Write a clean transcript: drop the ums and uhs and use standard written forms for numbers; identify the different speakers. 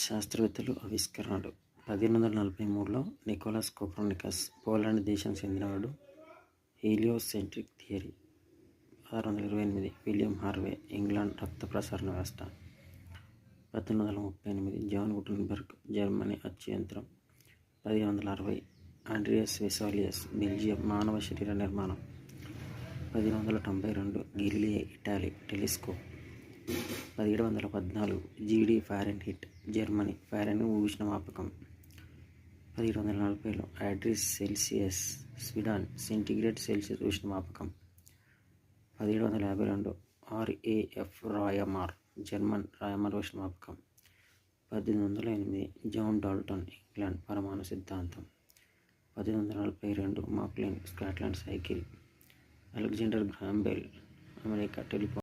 Speaker 1: శాస్త్రవేత్తలు ఆవిష్కరణలు 1843లో Nicholas Copernicus Poland దేశం చెందినవాడు. Heliocentric theory. 1628 William Harvey England రక్త ప్రసరణ వ్యవస్థ. 1838 జాన్ గుటెన్బర్గ్ జర్మనీ అచ్చు యంత్రం. 1760 ఆండ్రియాస్ వెసాలియస్ బెల్జియం మానవ శరీర నిర్మాణం. 1892 Galileo Italy telescope. 1714 GD Fahrenheit Germany Fahrenheit ఉష్ణమాపకం. 1740లో ఆడ్రిస్ సెల్సియస్ స్వీడన్ సెంటీగ్రేడ్ సెల్సియస్ ఉష్ణమాపకం. 1752 ఆర్ఏఎఫ్ రాయమార్ జర్మన్ రాయమార్ ఉష్ణమాపకం. 1808 జాన్ డాల్టన్ ఇంగ్లాండ్ పరమాణు సిద్ధాంతం. 1842 మాక్లెయిన్ Scotland cycle. Alexander Graham Bell America telephone.